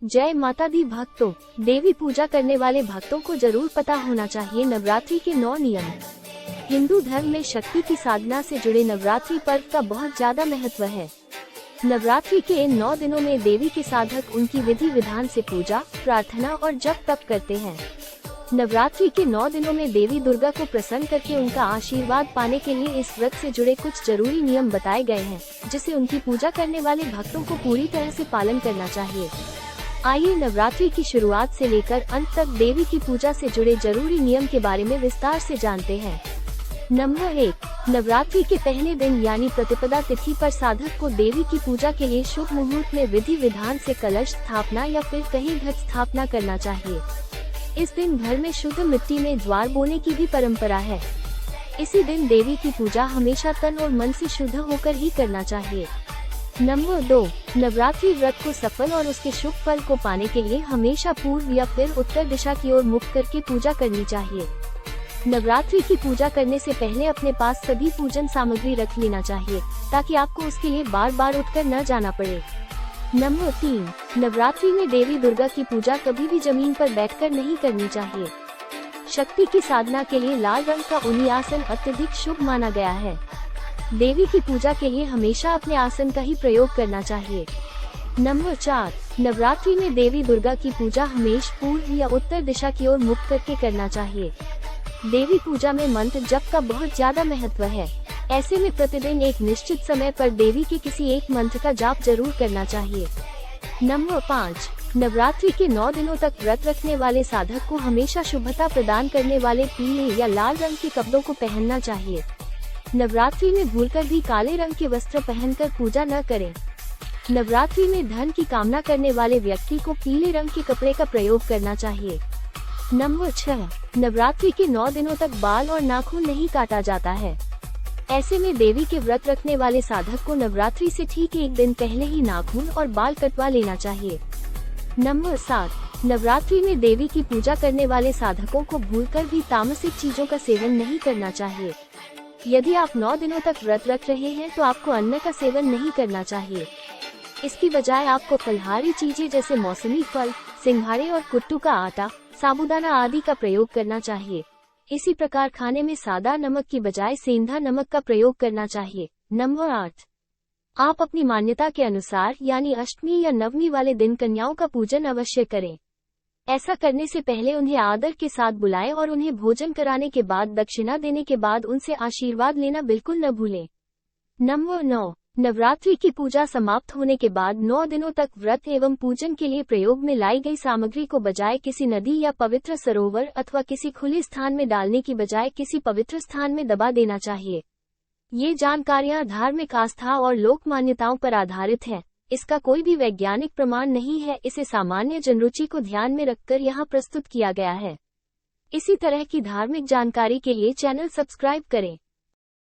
जय माता दी भक्तों, देवी पूजा करने वाले भक्तों को जरूर पता होना चाहिए नवरात्रि के 9 नियम। हिंदू धर्म में शक्ति की साधना से जुड़े नवरात्रि पर्व का बहुत ज्यादा महत्व है। नवरात्रि के इन 9 दिनों में देवी के साधक उनकी विधि विधान से पूजा, प्रार्थना और जप तप करते हैं। नवरात्रि के 9 दिनों में देवी दुर्गा को प्रसन्न करके उनका आशीर्वाद पाने के लिए इस व्रत से जुड़े कुछ जरूरी नियम बताए गए हैं, जिसे उनकी पूजा करने वाले भक्तों को पूरी तरह से पालन करना चाहिए। आइए नवरात्रि की शुरुआत से लेकर अंत तक देवी की पूजा से जुड़े जरूरी नियम के बारे में विस्तार से जानते हैं। नंबर 1, नवरात्रि के पहले दिन यानी प्रतिपदा तिथि पर साधक को देवी की पूजा के लिए शुभ मुहूर्त में विधि विधान से कलश स्थापना या फिर कहीं घट स्थापना करना चाहिए। इस दिन घर में शुद्ध मिट्टी में ज्वार बोने की भी परंपरा है। इसी दिन देवी की पूजा हमेशा तन और मन से शुद्ध होकर ही करना चाहिए। नंबर 2, नवरात्रि व्रत को सफल और उसके शुभ फल को पाने के लिए हमेशा पूर्व या फिर उत्तर दिशा की ओर मुख करके पूजा करनी चाहिए। नवरात्रि की पूजा करने से पहले अपने पास सभी पूजन सामग्री रख लेना चाहिए, ताकि आपको उसके लिए बार बार उठकर न जाना पड़े। नंबर 3, नवरात्रि में देवी दुर्गा की पूजा कभी भी जमीन पर बैठकर नहीं करनी चाहिए। शक्ति की साधना के लिए लाल रंग का ऊनी आसन अत्यधिक शुभ माना गया है। देवी की पूजा के लिए हमेशा अपने आसन का ही प्रयोग करना चाहिए। नंबर 4, नवरात्रि में देवी दुर्गा की पूजा हमेशा पूर्व या उत्तर दिशा की ओर मुख करके करना चाहिए। देवी पूजा में मंत्र जप का बहुत ज्यादा महत्व है। ऐसे में प्रतिदिन एक निश्चित समय पर देवी के किसी एक मंत्र का जाप जरूर करना चाहिए। नंबर 5, नवरात्रि के 9 दिनों तक व्रत रखने वाले साधक को हमेशा शुभता प्रदान करने वाले पीले या लाल रंग के कपड़ों को पहनना चाहिए। नवरात्रि में भूलकर भी काले रंग के वस्त्र पहनकर पूजा न करें। नवरात्रि में धन की कामना करने वाले व्यक्ति को पीले रंग के कपड़े का प्रयोग करना चाहिए। नंबर 6, नवरात्रि के 9 दिनों तक बाल और नाखून नहीं काटा जाता है। ऐसे में देवी के व्रत रखने वाले साधक को नवरात्रि से ठीक एक दिन पहले ही नाखून और बाल कटवा लेना चाहिए। नंबर 7, नवरात्रि में देवी की पूजा करने वाले साधकों को भूलकर भी तामसिक चीजों का सेवन नहीं करना चाहिए। यदि आप 9 दिनों तक व्रत रख रहे हैं तो आपको अन्न का सेवन नहीं करना चाहिए। इसकी बजाय आपको फलहारी चीजें जैसे मौसमी फल, सिंघाड़े और कुट्टू का आटा, साबूदाना आदि का प्रयोग करना चाहिए। इसी प्रकार खाने में सादा नमक की बजाय सेंधा नमक का प्रयोग करना चाहिए। नंबर 8, आप अपनी मान्यता के अनुसार यानी अष्टमी या नवमी वाले दिन कन्याओं का पूजन अवश्य करें। ऐसा करने से पहले उन्हें आदर के साथ बुलाएं और उन्हें भोजन कराने के बाद दक्षिणा देने के बाद उनसे आशीर्वाद लेना बिल्कुल न भूलें। नंबर 9, नवरात्रि की पूजा समाप्त होने के बाद 9 दिनों तक व्रत एवं पूजन के लिए प्रयोग में लाई गई सामग्री को बजाय किसी नदी या पवित्र सरोवर अथवा किसी खुले स्थान में डालने की बजाय किसी पवित्र स्थान में दबा देना चाहिए। ये जानकारियां धार्मिक आस्था और लोक मान्यताओं पर आधारित है। इसका कोई भी वैज्ञानिक प्रमाण नहीं है। इसे सामान्य जनरुचि को ध्यान में रखकर यहाँ प्रस्तुत किया गया है। इसी तरह की धार्मिक जानकारी के लिए चैनल सब्सक्राइब करें।